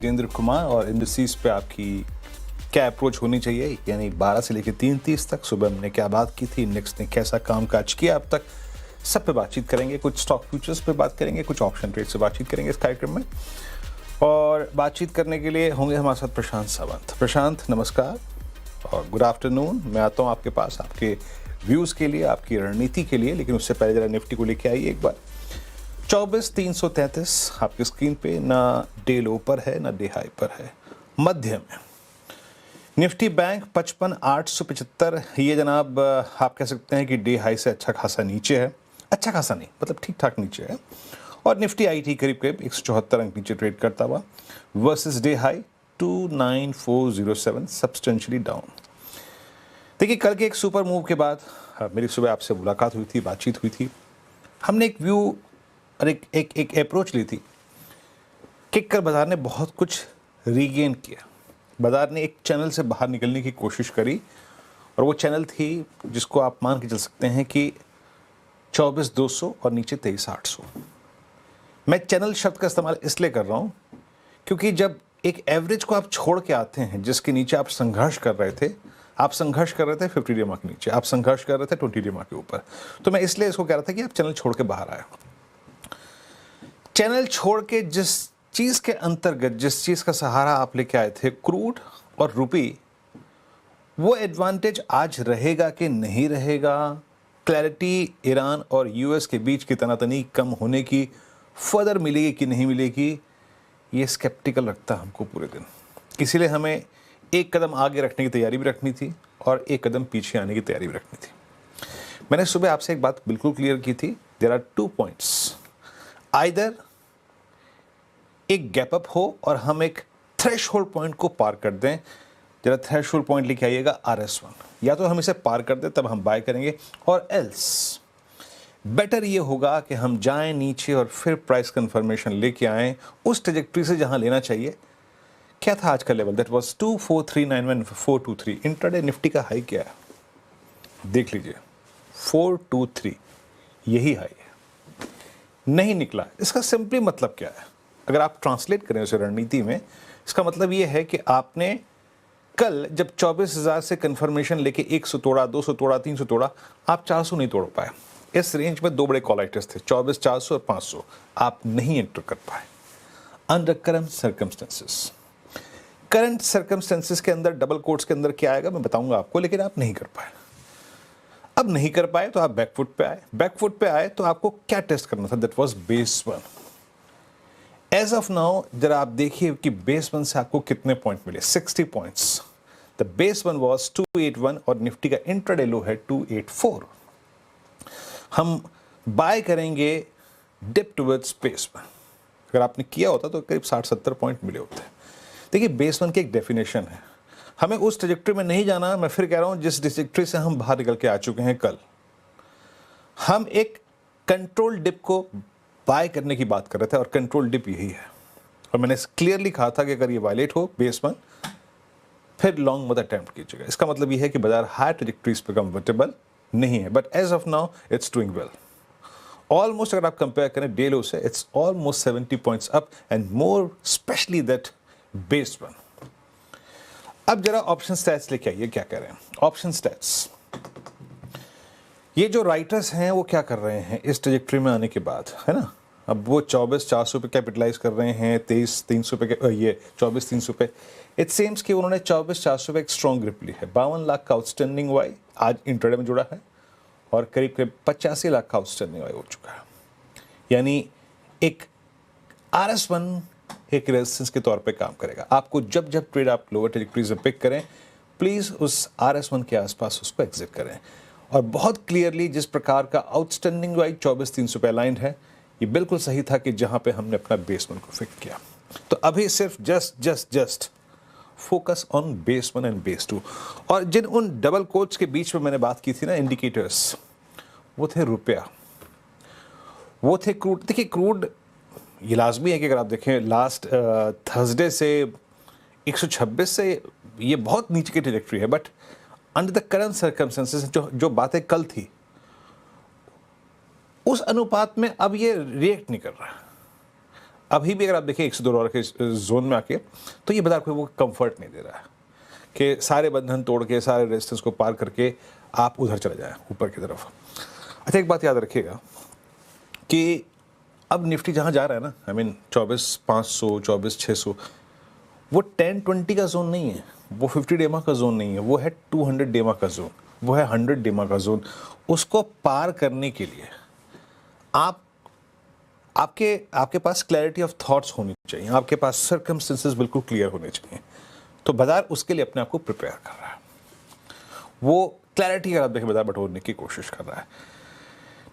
जितेंद्र कुमार और इंडस्ट्रीज पे आपकी क्या अप्रोच होनी चाहिए, यानी 12 से लेकर 3:30 तक। सुबह हमने क्या बात की थी, नेक्स्ट ने कैसा काम काज किया अब तक, सब पे बातचीत करेंगे। कुछ स्टॉक फ्यूचर्स पे बात करेंगे, कुछ ऑप्शन ट्रेड से बातचीत करेंगे इस कार्यक्रम में। और बातचीत करने के लिए होंगे हमारे साथ प्रशांत सावंत। प्रशांत नमस्कार और गुड आफ्टरनून। मैं आता हूँ आपके पास आपके व्यूज़ के लिए, आपकी रणनीति के लिए, लेकिन उससे पहले जरा निफ्टी को लेके आइए एक बार। 24,333 आपकी स्क्रीन पे, ना डे लो पर है ना डे हाई पर है, मध्य में। निफ्टी बैंक 55,875, ये जनाब आप कह सकते हैं कि डे हाई से अच्छा खासा नीचे है। अच्छा खासा नहीं, मतलब ठीक ठाक नीचे है। और निफ्टी आईटी करीब करीब 174 अंक नीचे ट्रेड करता हुआ versus day high 29407, substantially down. देखिए, कल के एक सुपर मूव के बाद मेरी सुबह आपसे मुलाकात हुई थी, बातचीत हुई थी। हमने एक व्यू और एक अप्रोच ली थी कि कल बाजार ने बहुत कुछ रीगेन किया। बाजार ने एक चैनल से बाहर निकलने की कोशिश करी और वो चैनल थी जिसको आप मान के चल सकते हैं कि 24,200 और नीचे 23,800। मैं चैनल शब्द का इस्तेमाल इसलिए कर रहा हूँ क्योंकि जब एक एवरेज को आप छोड़ के आते हैं जिसके नीचे आप संघर्ष कर रहे थे, आप संघर्ष कर रहे थे 50 DMA के नीचे, आप संघर्ष कर रहे थे 20 DMA के ऊपर, तो मैं इसलिए इसको कह रहा था कि आप चैनल छोड़ के बाहर आए। चैनल छोड़ के जिस चीज़ के अंतर्गत, जिस चीज़ का सहारा आप लेके आए थे, क्रूड और रुपी, वो एडवांटेज आज रहेगा कि नहीं रहेगा? क्लैरिटी ईरान और यूएस के बीच की तनातनी कम होने की फर्दर मिलेगी कि नहीं मिलेगी, ये स्केप्टिकल रखता हमको पूरे दिन। इसीलिए हमें एक कदम आगे रखने की तैयारी भी रखनी थी और एक कदम पीछे आने की तैयारी भी रखनी थी। मैंने सुबह आपसे एक बात बिल्कुल क्लियर की थी, देयर आर 2 पॉइंट्स। आइदर एक गैप अप हो और हम एक थ्रेशहोल्ड पॉइंट को पार कर दें। जरा थ्रेशहोल्ड पॉइंट लिखे आइएगा RS1, या तो हम इसे पार कर दें तब हम बाय करेंगे, और एल्स बेटर ये होगा कि हम जाएं नीचे और फिर प्राइस कंफर्मेशन लेके आएं उस ट्रेजेक्ट्री से जहां लेना चाहिए। क्या था आज का level? That was 24391423। Intraday Nifty का हाई क्या है देख लीजिए, 423, यही हाई है, नहीं निकला। इसका सिंपली मतलब क्या है? अगर आप ट्रांसलेट करें उसे रणनीति में, इसका मतलब ये है कि आपने कल जब 24,000 से कंफर्मेशन लेके 100 तोड़ा, 200 तोड़ा, 300 तोड़ा, आप 400 नहीं तोड़ पाए। इस रेंज में दो बड़े कॉल आइटर्स थे, 24,400 और 500, आप नहीं एंटर कर पाए under current circumstances. Current circumstances के अंदर, डबल कोट्स के अंदर क्या आएगा मैं बताऊंगा आपको, लेकिन आप नहीं कर पाए। अब नहीं कर पाए तो आप बैकफुट पे आए। बैकफुट पे आए तो आपको क्या टेस्ट करना था? That was base 1। As of now जरा आप देखिए कि बेस 1 से आपको कितने पॉइंट मिले, 60 पॉइंट्स। द बेस 1 वाज 281 और निफ्टी का इंट्राडे लो है 284। हम बाय करेंगे डिप टुवर्ड्स बेस 1। अगर आपने किया होता तो करीब 60-70 पॉइंट मिले होते। देखिए, बेस 1 की एक डेफिनेशन है, हमें उस ट्रेजेक्ट्री में नहीं जाना। मैं फिर कह रहा हूं, जिस ट्रेजेक्ट्री से हम बाहर निकल के आ चुके हैं कल, हम एक कंट्रोल डिप को बाय करने की बात कर रहे थे और कंट्रोल डिप यही है। और मैंने क्लियरली कहा था कि अगर ये वायलेट हो बेस 1, फिर लॉन्ग मत अटेम्प्ट कीजिएगा। इसका मतलब ये है कि बाजार हाई ट्रेजेक्ट्रीज पे कंफर्टेबल नहीं है, but as of now it's doing well. Almost अगर आप कंपेयर करें डे लो से, it's almost 70 points up and more specially that base 1। अब जरा ऑप्शन स्टैट्स लेके आइए, क्या कह रहे हैं ऑप्शन स्टैट्स। ये जो राइटर्स हैं वो क्या कर रहे हैं इस ट्रेजेक्ट्री में आने के बाद, है ना? अब वो 24,400 पे कैपिटलाइज कर रहे हैं, 23,300 पे, ये 24,300 पे। इट सेम्स कि उन्होंने 24,400 पे एक स्ट्रॉन्ग ग्रिप ली है। 52 लाख का आउटस्टैंडिंग वाई आज इंट्राडे में जुड़ा है और करीब करीब 85 लाख का आउटस्टैंडिंग वाई हो चुका है। यानी एक RS1 एक रेजिस्टेंस के तौर पे काम करेगा। आपको जब जब ट्रेड आप लोअर ट्रेजेक्ट्री से पिक करें, प्लीज़ उस RS1 के आसपास उसको एग्जिट करें। और बहुत क्लियरली जिस प्रकार का आउटस्टैंडिंग वाई 24,300 पे अलाइंड है, ये बिल्कुल सही था कि जहां पे हमने अपना बेस 1 को फिक्स किया। तो अभी सिर्फ just focus on base 1 and base 2। और जिन उन डबल कोट्स के बीच में मैंने बात की थी ना, इंडिकेटर्स, वो थे रुपया, वो थे क्रूड। देखिए, क्रूड ये लाजमी है कि अगर आप देखें लास्ट थर्सडे से 126 से ये बहुत नीचे की ट्रेजेक्ट्री है, but under the current circumstances जो बातें कल थी उस अनुपात में अब ये रिएक्ट नहीं कर रहा। अभी भी अगर आप देखिए $102 के जोन में आके, तो ये बाजार को वो कंफर्ट नहीं दे रहा है कि सारे बंधन तोड़ के, सारे रेजिस्टेंस को पार करके आप उधर चले जाएं ऊपर की तरफ। अच्छा, एक बात याद रखिएगा कि अब निफ्टी जहां जा रहा है ना, आई मीन 24,500, 24,600, वो 10-20 का जोन नहीं है, वो 50 डेमा का जोन नहीं है, वो है 200 डेमा का जोन, वो है 100 डेमा का जोन। उसको पार करने के लिए आप आपके आपके पास क्लैरिटी ऑफ थॉट्स होनी चाहिए, आपके पास सर्कमस्टेंसेस बिल्कुल क्लियर होने चाहिए। तो बाजार उसके लिए अपने आप को प्रिपेयर कर रहा है, वो क्लैरिटी अगर आप देखें बाजार बटोरने की कोशिश कर रहा है।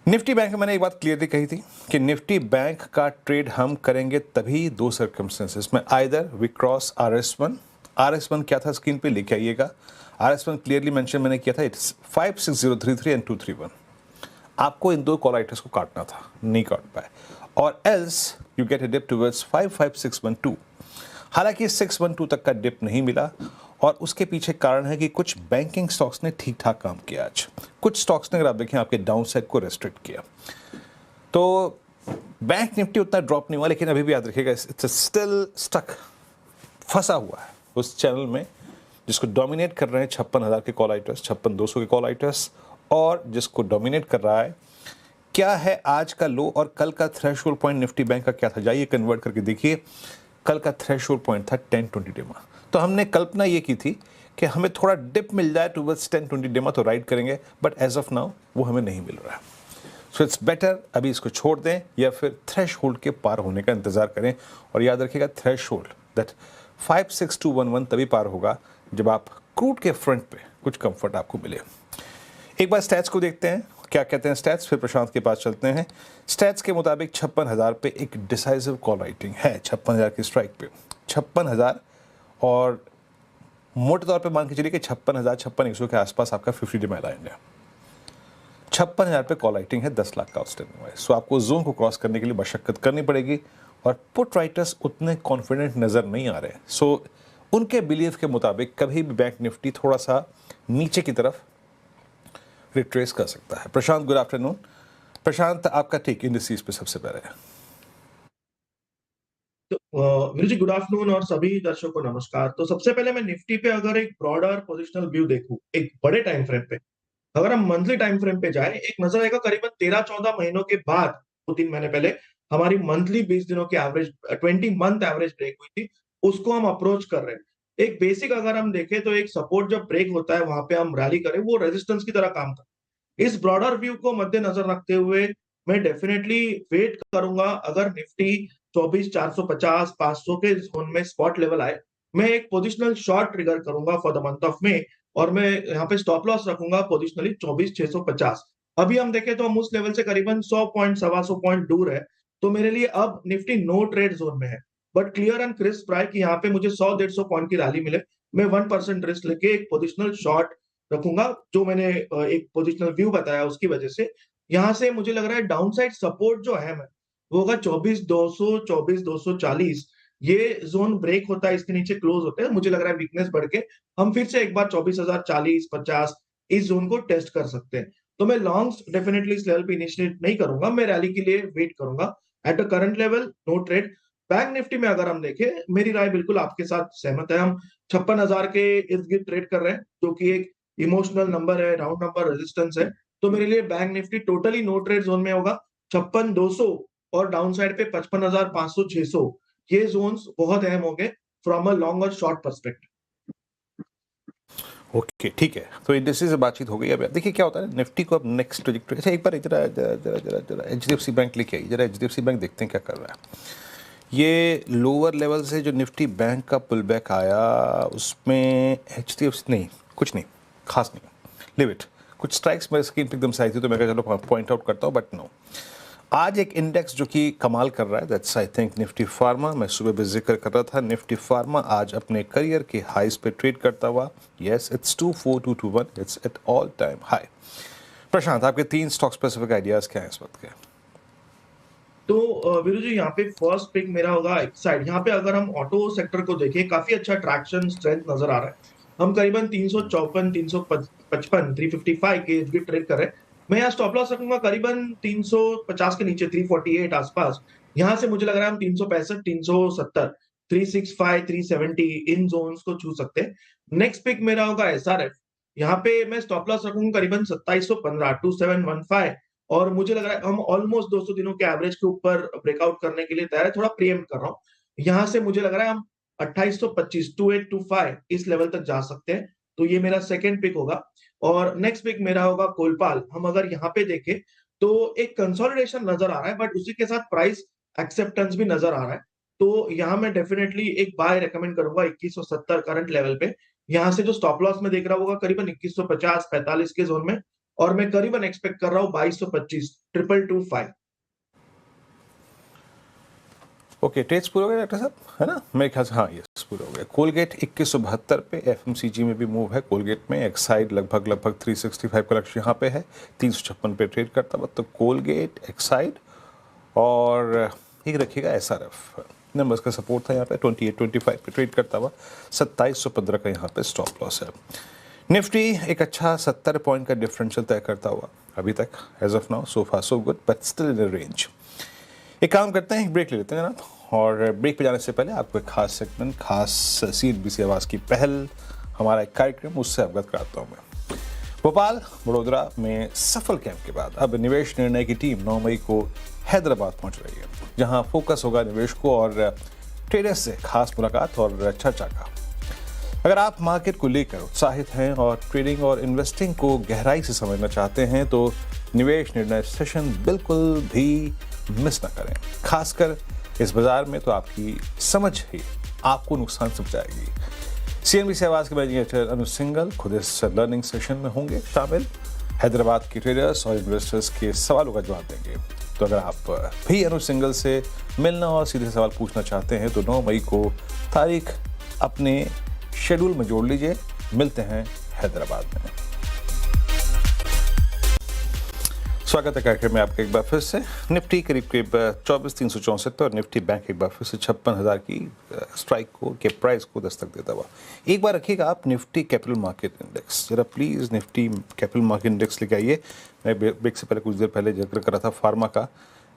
निफ्टी बैंक में मैंने एक बात क्लियरली कही थी कि निफ्टी बैंक का ट्रेड हम करेंगे तभी दो सर्कमस्टेंसेस में, आइदर वी क्रॉस RS1 क्या था स्क्रीन पे लेके आइएगा। RS1 क्लियरली मेंशन मैंने किया था, इट्स 56033 एंड 231। आपको इन दो कॉल आइटम्स को काटना था, नहीं काट पाए, और else you get a dip towards 55612। हालांकि 612 तक का डिप नहीं मिला, और उसके पीछे कारण है कि कुछ बैंकिंग स्टॉक्स ने ठीक ठाक काम किया आज, कुछ स्टॉक्स ने अगर आप देखें आपके डाउन साइड को रेस्ट्रिक्ट किया। तो बैंक निफ्टी उतना ड्रॉप नहीं हुआ, लेकिन अभी भी याद रखिएगा इट्स स्टिल स्टक, फंसा हुआ है उस चैनल में जिसको डोमिनेट कर रहे हैं 56,000 के कॉल आइटर्स, 56,200 के कॉल आइटर्स, और जिसको डोमिनेट कर रहा है क्या है आज का लो और कल का थ्रेशोल्ड पॉइंट निफ्टी बैंक का क्या था। जाइए कन्वर्ट करके देखिए, कल का थ्रेशोल्ड पॉइंट था 1020 डेमा। तो हमने कल्पना ये की थी कि हमें थोड़ा डिप मिल जाए टुवर्ड्स 1020 डेमा तो राइड करेंगे, बट एज ऑफ नाउ वो हमें नहीं मिल रहा है। सो इट्स बेटर अभी इसको छोड़ दें या फिर थ्रेशोल्ड के पार होने का इंतजार करें। और याद रखिएगा थ्रेशोल्ड दैट 56211 तभी पार होगा जब आप क्रूड के फ्रंट पे कुछ कंफर्ट आपको मिले। एक बार स्टैट्स को देखते हैं क्या कहते हैं स्टैट्स, फिर प्रशांत के पास चलते हैं। स्टैट्स के मुताबिक 56,000 पे एक डिसाइसिव कॉल राइटिंग है, 56,000 की स्ट्राइक पे 56,000, और मोटे तौर पे मान के चलिए कि 56,000 56,100 के आसपास आपका 50 डेमा लाइन है। 56,000 पे कॉल राइटिंग है, 10 लाख का आउटस्टैंडिंग है। सो आपको जोन को क्रॉस करने के लिए मशक्कत करनी पड़ेगी, और पुट राइटर्स उतने कॉन्फिडेंट नजर नहीं आ रहे। सो उनके बिलीव के मुताबिक कभी भी बैंक निफ्टी थोड़ा सा नीचे की तरफ रिट्रेस कर सकता है। प्रशांत, गुड आफ्टरनून। प्रशांत, आपका टेक इंडिसेस पे सबसे पहले है। तो वीरू जी गुड आफ्टरनून और सभी दर्शकों को नमस्कार। तो सबसे पहले मैं निफ्टी पे अगर एक ब्रॉडर पोजिशनल व्यू देखूं एक बड़े टाइम फ्रेम पे, अगर हम मंथली टाइम फ्रेम पे जाएं, एक नजर आएगा करीबन 13-14 महीनों के बाद 2-3 महीने पहले हमारी मंथली 20 दिनों की एवरेज 20 मंथ एवरेज ब्रेक हुई थी, उसको हम अप्रोच कर रहे हैं। एक बेसिक अगर हम देखें तो एक सपोर्ट जब ब्रेक होता है वहां पे हम रैली करें, वो रेजिस्टेंस की तरह काम करता है। इस ब्रॉडर व्यू को मद्देनजर रखते हुए मैं डेफिनेटली वेट करूंगा, अगर निफ्टी 24,450 500 के जोन में स्पॉट लेवल आए, मैं एक पोजिशनल शॉर्ट ट्रिगर करूंगा for the month of May, और मैं यहाँ पे स्टॉप लॉस रखूंगा पोजिशनली 24,650। अभी हम देखें तो हम उस लेवल से करीबन 100 पॉइंट 125 पॉइंट दूर है, तो मेरे लिए अब निफ्टी नो ट्रेड जोन में है, बट क्लियर एंड क्रिस्प रहा है कि यहाँ पे मुझे 100-150 पॉइंट की रैली मिले, मैं 1% रिस्क लेके एक पोजिशनल शॉर्ट रखूंगा। जो मैंने एक पोजिशनल व्यू बताया उसकी वजह से यहाँ से मुझे लग रहा है डाउन साइड सपोर्ट जो अहम है वो होगा 24,200 24,240। ये जोन ब्रेक होता है, इसके नीचे क्लोज होते हैं, मुझे लग रहा है वीकनेस बढ़ के हम फिर से एक बार 24,040 50 इस जोन को टेस्ट कर सकते हैं। तो मैं लॉन्ग्स डेफिनेटली इस लेवल पे इनिशिएट नहीं करूंगा, मैं रैली के लिए वेट करूंगा। At the current level no trade. Bank Nifty में अगर हम देखें, मेरी राय बिल्कुल आपके साथ सहमत है। हम 56,000 के इर्द गिर्द ट्रेड कर रहे हैं, जो कि एक इमोशनल नंबर है, राउंड नंबर रेजिस्टेंस है। तो मेरे लिए bank Nifty totally no trade zone में होगा। 56,200 और डाउन साइड पे 55,500 600, ये जोन्स बहुत अहम होंगे फ्रॉम अ लॉन्ग और शॉर्ट पर्सपेक्टिव। ओके, ठीक है। तो इंडस्ट्री से बातचीत हो गई। अब देखिए क्या होता है निफ्टी को अब नेक्स्ट प्रोजेक्ट। अच्छा, एक बार जरा जरा जरा जरा जरा HDFC बैंक लेके आई, जरा HDFC बैंक देखते हैं क्या कर रहा है। ये लोअर लेवल से जो निफ्टी बैंक का पुल बैक आया, उसमें HDFC नहीं, कुछ नहीं खास नहीं, लिव इट। कुछ स्ट्राइक्स मेरे स्क्रीन पे एकदम से आई थी तो मैं चलो पॉइंट आउट करता हूँ, बट नो। आज एक इंडेक्स जो कि कमाल कर रहा है, that's I think Nifty pharma. मैं सुबह भी जिक्र कर रहा था, निफ्टी फार्मा आज अपने करियर के हाईस पे ट्रेड करता हुआ, yes it's 24221, it's at all time high. Prashant, आपके 3 स्टॉक स्पेसिफिक आइडियाज क्या हैं इस वक्त के? तो वीरू जी यहाँ पे फर्स्ट पिक मेरा होगा एक्साइड। यहाँ पे अगर हम ऑटो सेक्टर को देखें, काफी अच्छा ट्रैक्शन स्ट्रेंथ नजर आ रहा है। हम करीबन 354 355 355 के ट्रेड कर रहे हैं। मैं यहाँ स्टॉप लॉस रखूंगा करीबन 350 के नीचे 348 आसपास, यहाँ से मुझे लग रहा है हम 365, 370, 365, 370 इन ज़ोन्स को छू सकते हैं। नेक्स्ट पिक मेरा होगा एसआरएफ। यहाँ पे मैं स्टॉप लॉस रखूँगा करीबन 2715, 2715 और मुझे लग रहा है हम ऑलमोस्ट 200 दिनों के एवरेज के ऊपर ब्रेकआउट करने के लिए तैयार है, थोड़ा प्रीएम्प्ट कर रहा हूँ। यहाँ से मुझे लग रहा है हम 2825, 2825 इस लेवल तक जा सकते हैं। तो ये मेरा सेकंड पिक होगा और नेक्स्ट पिक मेरा होगा कोलपाल। हम अगर यहाँ पे देखें तो एक कंसोलिडेशन नज़र आ रहा है बट उसी के साथ प्राइस एक्सेप्टेंस भी नज़र आ रहा है। तो यहाँ मैं डेफिनिटली एक बाय रिकमेंड करूँगा 2170 करंट लेवल पे। यहाँ से जो स्टॉप लॉस मैं देख रहा होगा करीबन 2150, 45 के ज़ोन में और मैं करीबन एक्सपेक्ट कर रहा हूँ 2225, 2225। ओके, ट्रेड्स पूरे हो गए डॉक्टर साहब, है ना? मेरे ख्याल से हाँ, यस पूरे हो गए। कोलगेट 2172 पे, एफएमसीजी में भी मूव है कोलगेट में। एक्साइड लगभग 365 का लक्ष्य यहाँ पे है, 356 पे ट्रेड करता हुआ। तो कोलगेट, एक्साइड और एक रखिएगा एसआरएफ। नंबर्स का सपोर्ट था यहाँ पे 2825 पे ट्रेड करता हुआ, 2715 का यहाँ पे स्टॉप लॉस है। निफ्टी एक अच्छा 70 पॉइंट का डिफरेंशियल तय करता हुआ अभी तक, as of now so far so good but still in range. एक काम करते हैं, एक ब्रेक ले लेते हैं जनाब, और ब्रेक पे जाने से पहले आपको एक खास सेगमेंट, खास सीएनबीसी आवाज़ की पहल, हमारा एक कार्यक्रम, उससे अवगत कराता हूँ मैं। भोपाल बड़ोदरा में सफल कैंप के बाद अब निवेश निर्णय की टीम 9 मई को हैदराबाद पहुंच रही है, जहां फोकस होगा निवेशकों और ट्रेडर्स से खास मुलाकात और चर्चा का। अगर आप मार्केट को लेकर उत्साहित हैं और ट्रेडिंग और इन्वेस्टिंग को गहराई से समझना चाहते हैं तो निवेश निर्णय सेशन बिल्कुल भी मिस ना करें। खासकर इस बाजार में तो आपकी समझ ही आपको नुकसान से बचाएगी। सीएनबीसी आवाज़ के मैनेजिंग एडिटर अनुज सिंघल खुद इस लर्निंग सेशन में होंगे शामिल। हैदराबाद के ट्रेडर्स और इन्वेस्टर्स के सवालों का जवाब देंगे। तो अगर आप भी अनुज सिंघल से मिलना और सीधे सवाल पूछना चाहते हैं तो 9 मई को तारीख अपने शेड्यूल में जोड़ लीजिए। मिलते हैं हैदराबाद में। स्वागत है कार्यक्रम में आपका एक बार फिर से। निफ्टी करीब 24,364 और निफ्टी बैंक एक बार फिर से 56,000 की स्ट्राइक को के प्राइस को दस्तक देता हुआ। एक बार रखिएगा आप निफ्टी कैपिटल मार्केट इंडेक्स, जरा please Nifty capital market index लेके आइए। मैं ब्रेक से पहले कुछ देर पहले जिक्र कर रहा था फार्मा का,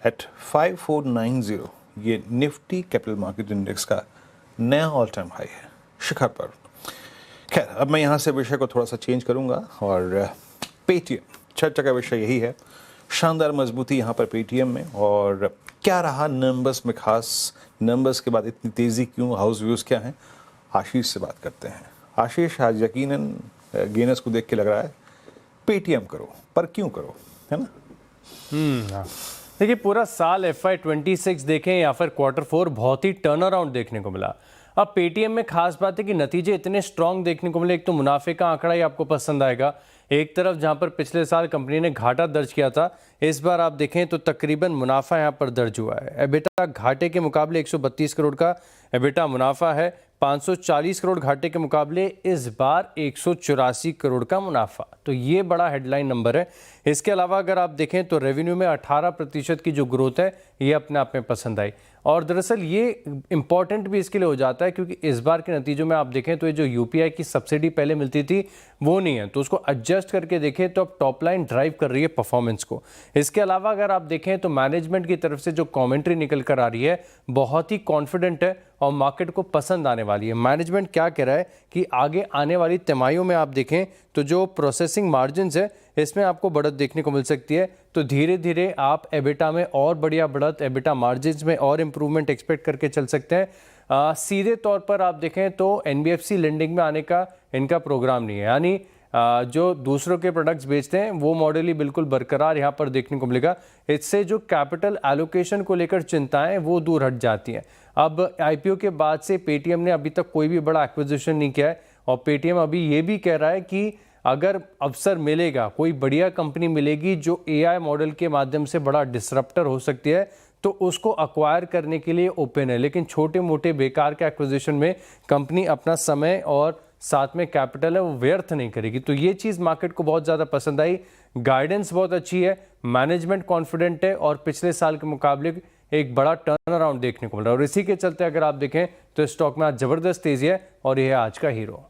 एट 5490 ये निफ्टी कैपिटल मार्केट इंडेक्स का नया ऑल टाइम हाई है, शिखर पर। खैर, अब मैं यहाँ से विषय को थोड़ा सा चेंज करूँगा और पेटीएम, चर्चा का विषय यही है। शानदार मजबूती यहाँ पर पेटीएम में, और क्या रहा नंबर्स में खास, नंबर्स के बाद इतनी तेज़ी क्यों, हाउस व्यूज़ क्या हैं, आशीष से बात करते हैं। आशीष, आज यकीनन गेनर्स को देख के लग रहा है पेटीएम करो, पर क्यों करो, है ना? देखिए, पूरा साल FY26 देखें या फिर Q4 बहुत ही टर्न अराउंड देखने को मिला। अब पेटीएम में खास बात है कि नतीजे इतने स्ट्रांग देखने को मिले। एक तो मुनाफे का आंकड़ा ही आपको पसंद आएगा। एक तरफ जहां पर पिछले साल कंपनी ने घाटा दर्ज किया था, इस बार आप देखें तो तकरीबन मुनाफा यहां पर दर्ज हुआ है। एबिटा घाटे के मुकाबले 132 करोड़ का एबिटा मुनाफा है। 540 करोड़ घाटे के मुकाबले इस बार 184 करोड़ का मुनाफा, तो ये बड़ा हेडलाइन नंबर है। इसके अलावा अगर आप देखें तो रेवेन्यू में 18% की जो ग्रोथ है, ये अपने आप में पसंद आई। और दरअसल ये इंपॉर्टेंट भी इसके लिए हो जाता है क्योंकि इस बार के नतीजों में आप देखें तो ये जो यूपीआई की सब्सिडी पहले मिलती थी वो नहीं है, तो उसको एडजस्ट करके देखें तो अब टॉप लाइन ड्राइव कर रही है परफॉर्मेंस को। इसके अलावा अगर आप देखें तो मैनेजमेंट की तरफ से जो कमेंट्री निकल कर आ रही है बहुत ही कॉन्फिडेंट है और मार्केट को पसंद आने वाली है। मैनेजमेंट क्या कह रहा है कि आगे आने वाली तिमाहियों में आप देखें तो जो प्रोसेसिंग मार्जिन है इसमें आपको बढ़त देखने को मिल सकती है। तो धीरे धीरे आप एबिटा में और बढ़िया बढ़त, एबिटा मार्जिन में और इम्प्रूवमेंट एक्सपेक्ट करके चल सकते हैं। सीधे तौर पर आप देखें तो एनबीएफसी लेंडिंग में आने का इनका प्रोग्राम नहीं है, यानी जो दूसरों के प्रोडक्ट्स बेचते हैं वो मॉडल ही बिल्कुल बरकरार यहाँ पर देखने को मिलेगा। इससे जो कैपिटल एलोकेशन को लेकर चिंताएं वो दूर हट जाती हैं। अब आईपीओ के बाद से पेटीएम ने अभी तक कोई भी बड़ा एक्विजिशन नहीं किया है और पेटीएम अभी ये भी कह रहा है कि अगर अवसर मिलेगा, कोई बढ़िया कंपनी मिलेगी जो एआई मॉडल के माध्यम से बड़ा डिसरप्टर हो सकती है, तो उसको अक्वायर करने के लिए ओपन है। लेकिन छोटे मोटे बेकार के एक्विजिशन में कंपनी अपना समय और साथ में कैपिटल है वो व्यर्थ नहीं करेगी। तो ये चीज़ मार्केट को बहुत ज़्यादा पसंद आई। गाइडेंस बहुत अच्छी है, मैनेजमेंट कॉन्फिडेंट है और पिछले साल के मुकाबले एक बड़ा टर्न अराउंड देखने को मिल रहा है। और इसी के चलते अगर आप देखें तो स्टॉक में आज ज़बरदस्त तेज़ी है और यह है आज का हीरो।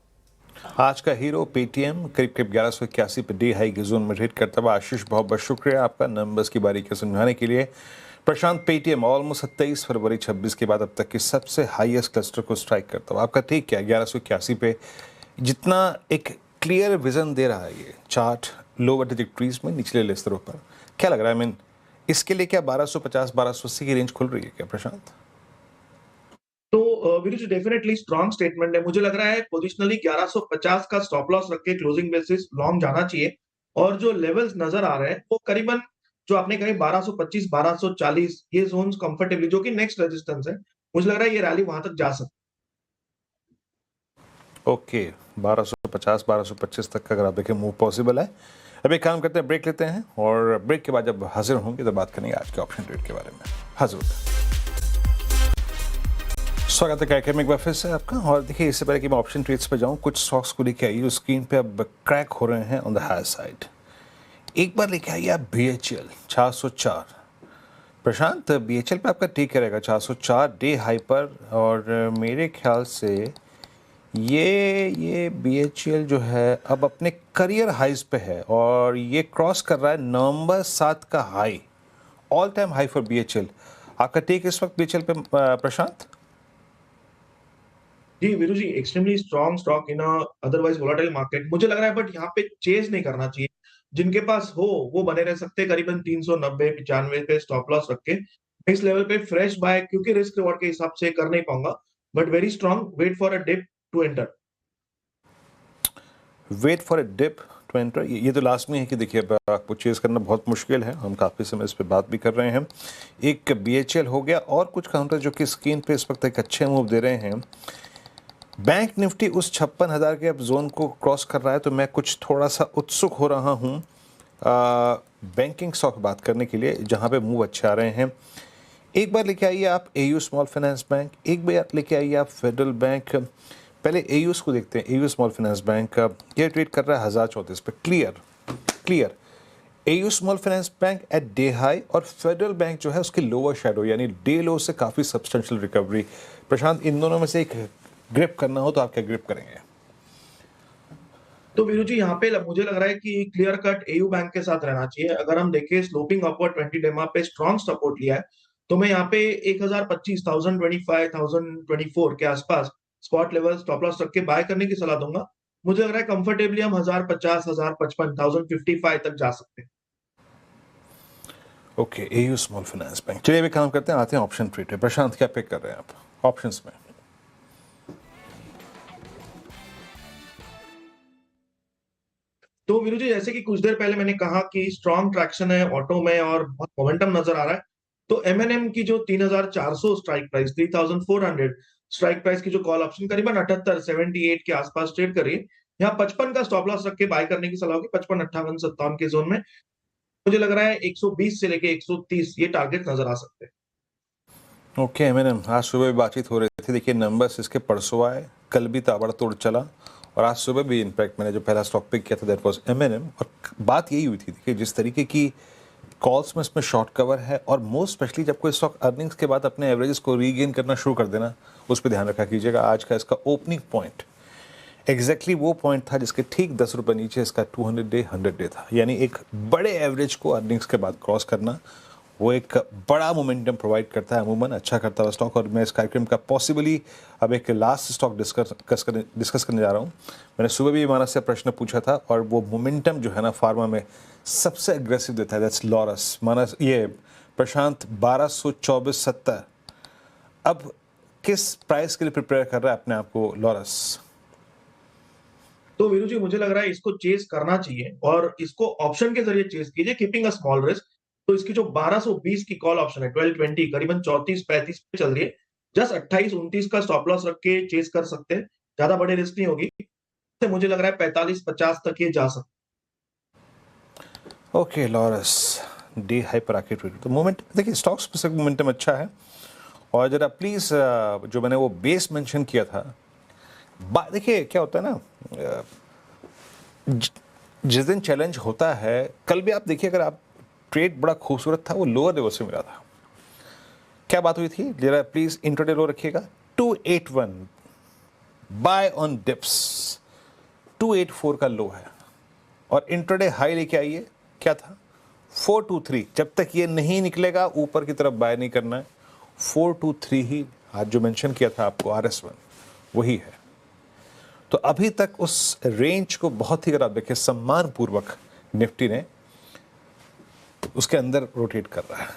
आज का हीरो पेटीएम करीब 1181 पे डे हाई के जोन में ट्रेड करता हुआ। आशीष, बहुत बहुत शुक्रिया आपका नंबर्स की बारीकी समझाने के लिए। प्रशांत, पेटीएम ऑलमोस्ट 27 फरवरी 26 के बाद अब तक की सबसे हाईएस्ट क्लस्टर को स्ट्राइक करता हुआ, आपका टेक क्या है 1181 पे? जितना एक क्लियर विजन दे रहा है ये चार्ट लोअर ट्रैजेक्टरीज में निचले स्तरों पर, क्या लग रहा है? I mean, इसके लिए क्या 1250 1280 की रेंज खुल रही है क्या प्रशांत? तो वीरू डेफिनेटली स्ट्रॉन्ग स्टेटमेंट है। मुझे लग रहा है पोजिशनली 1150 का स्टॉप लॉस रख के क्लोजिंग बेसिस लॉन्ग जाना चाहिए और जो लेवल्स नजर आ रहे हैं वो करीबन जो आपने कही 1225 1240 ये जोन्स कंफर्टेबली जो कि नेक्स्ट रेजिस्टेंस है, मुझे लग रहा है ये रैली वहां तक जा सकती ओके, 1250 1225 तक का अगर आप देखें मूव पॉसिबल है। अब एक काम करते हैं, ब्रेक लेते हैं और ब्रेक के बाद जब हाजिर होंगे तो बात करेंगे आज के ऑप्शन ट्रेड के बारे में। हाजिर स्वागत है कार्यक्रम में एक बार फिर से आपका। और देखिए, इससे पहले कि मैं ऑप्शन ट्रेड्स पे जाऊं, कुछ स्टॉक्स को लेके आइए, स्क्रीन पे अब क्रैक हो रहे हैं ऑन द हायर साइड। एक बार लेके आइए आप BHL 404। प्रशांत, BHL पे आपका टेक रहेगा 404 डे हाई पर, और मेरे ख्याल से ये BHL जो है अब अपने करियर हाइज पे है और ये क्रॉस कर रहा है नवंबर 7 का high, all time high for BHL। आपका टेक इस वक्त BHL पे प्रशांत? जी Veeru ji, extremely strong stock in otherwise volatile market मुझे लग रहा है, बट यहाँ पे चेज नहीं करना चाहिए। जिनके पास हो वो बने रह सकते हैं करीबन 390 95 पे स्टॉप लॉस रख के। इस लेवल पे फ्रेश बाय क्योंकि रिस्क रिवॉर्ड के हिसाब से कर नहीं पाऊंगा, but very strong, wait for a dip to enter. Wait for a dip to enter, ये तो लास्ट में है कि देखिए अब आपको चेज करना बहुत मुश्किल है, हम काफ़ी समय इस पे बात भी कर रहे हैं। एक BHL हो गया और कुछ काउंटर जो कि स्क्रीन पे इस वक्त एक अच्छे मूव दे रहे हैं। बैंक निफ्टी उस 56,000 के अब जोन को क्रॉस कर रहा है, तो मैं कुछ थोड़ा सा उत्सुक हो रहा हूँ बैंकिंग स्टॉक बात करने के लिए जहाँ पे मूव अच्छे आ रहे हैं। एक बार लेके आइए आप AU स्मॉल फाइनेंस बैंक, एक बार लेके आइए आप फेडरल बैंक। पहले AU को देखते हैं, AU स्मॉल फाइनेंस बैंक ये ट्रेड कर रहा है 1034 पे, clear. AU small finance bank at day high और फेडरल बैंक जो है उसकी लोअर शेडो यानी डे लो से काफ़ी सब्सटेंशियल रिकवरी। प्रशांत, इन दोनों में से एक ग्रिप करना हो तो आप क्या ग्रिप करेंगे? तो वीरू जी, यहाँ पे मुझे लग रहा है कि क्लियर कट AU बैंक के साथ रहना चाहिए। अगर हम देखें स्लोपिंग अपवर्ड 20 डेमा पे स्ट्रॉन्ग सपोर्ट लिया है, तो मैं यहाँ पे 1025 1025 1024 के आसपास स्पॉट लेवल स्टॉप लॉस रख के बाय करने की सलाह दूंगा। मुझे लग रहा है कंफर्टेबली हम 1050 1055 1055 तक जा सकते हैं। Okay, AU small finance bank. चलिए अभी काम करते हैं, आते हैं ऑप्शन ट्रेड पे। प्रशांत, क्या पिक कर रहे हैं आप ऑप्शंस में? तो वीरू जी, जैसे कि कुछ देर पहले मैंने कहा कि स्ट्रॉन्ग ट्रैक्शन है ऑटो में और बहुत मोमेंटम नजर आ रहा है, तो M&M की जो 3400 स्ट्राइक प्राइस 3400 स्ट्राइक प्राइस की जो कॉल ऑप्शन करीबन 78 78 के आसपास ट्रेड कर रही है। यहाँ 55 का स्टॉप लॉस रख के बाय करने की सलाह होगी, 55 58 57 के जोन में। मुझे लग रहा है 120 से लेके 130 ये टारगेट नजर आ सकते हैं। ओके, M&M आज सुबह भी बातचीत हो रही थी। देखिए नंबर्स इसके परसों आए, कल भी ताबड़तोड़ चला और आज सुबह भी इनफैक्ट मैंने जो पहला स्टॉक पिक किया था दैट वाज M&M, और बात यही हुई थी देखिए जिस तरीके की कॉल्स में इसमें शॉर्ट कवर है और मोस्ट स्पेशली जब कोई स्टॉक अर्निंग्स के बाद अपने एवरेजेस को रीगेन करना शुरू कर देना, उस पर ध्यान रखा कीजिएगा। आज का इसका ओपनिंग पॉइंट एग्जैक्टली वो पॉइंट था जिसके ठीक 10 रुपये नीचे इसका 200 डे 100 डे था, यानी एक बड़े एवरेज को अर्निंग्स के बाद क्रॉस करना वो एक बड़ा मोमेंटम प्रोवाइड करता है, अमूमन अच्छा करता है स्टॉक। और मैं इस कार्यक्रम का पॉसिबली अब एक लास्ट स्टॉक डिस्कस करने जा रहा हूँ। मैंने सुबह भी मानस से प्रश्न पूछा था और वो मोमेंटम जो है ना फार्मा में सबसे एग्रेसिव देता है, दैट्स लॉरस। मानस, ये प्रशांत 1224.70 अब किस प्राइस के लिए प्रिपेयर कर रहा है अपने आप को लॉरस? तो वीरू जी, मुझे लग रहा है इसको चेस करना चाहिए और इसको ऑप्शन के जरिए चेस कीजिए, कीपिंग अ स्मॉल रिस्क। तो इसकी जो 1220 की कॉल ऑप्शन है 1220 करीबन 34 35 पे चल रही है, जस्ट 28 29 का स्टॉप लॉस रख के चेस कर सकते हैं, ज्यादा बड़े रिस्क नहीं होगी। तो मुझे लग रहा है 45 50 तक ये जा सकता है। ओके, लॉरस डे हाई पर आके ट्रेड, तो मोमेंट देखिए स्टॉक स्पेसिफिक मोमेंटम अच्छा है। और जरा प्लीज़ जो मैंने वो बेस मेंशन किया था, देखिए क्या होता है ना, जिस दिन चैलेंज होता है, कल भी आप देखिए अगर आप ट्रेड बड़ा खूबसूरत था, वो लोअर लेवल से मिला था। क्या बात हुई थी, जरा प्लीज इंट्राडे लो रखिएगा। 281 बाय ऑन डिप्स, 284 का लो है और इंट्राडे हाई लेके आइए, क्या था 423, जब तक ये नहीं निकलेगा ऊपर की तरफ बाय नहीं करना है। 423 ही आज जो मेंशन किया था आपको RS1 वही है। तो अभी तक उस रेंज को बहुत ही, अगर आप देखें, सम्मानपूर्वक निफ्टी ने उसके अंदर रोटेट कर रहा है।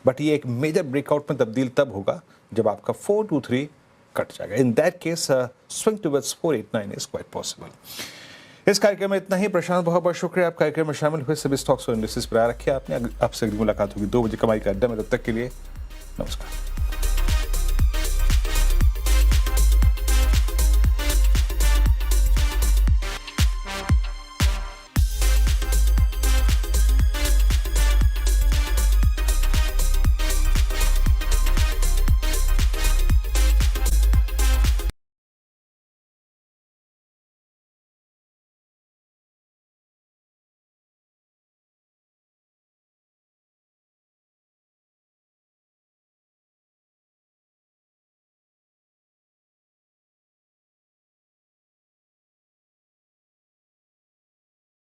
बट ये एक मेजर ब्रेकआउट में तब्दील तब होगा जब आपका 423 कट जाएगा। In that case swing towards 489 is quite possible. इस कार्यक्रम में इतना ही। प्रशांत, बहुत बहुत शुक्रिया आप कार्यक्रम में शामिल हुए। सभी स्टॉक्स और इंडस्ट्रीज पर रखिए आपने। आपसे अगली मुलाकात होगी 2 बजे कमाई का अड्डा में। तब तक के लिए नमस्कार।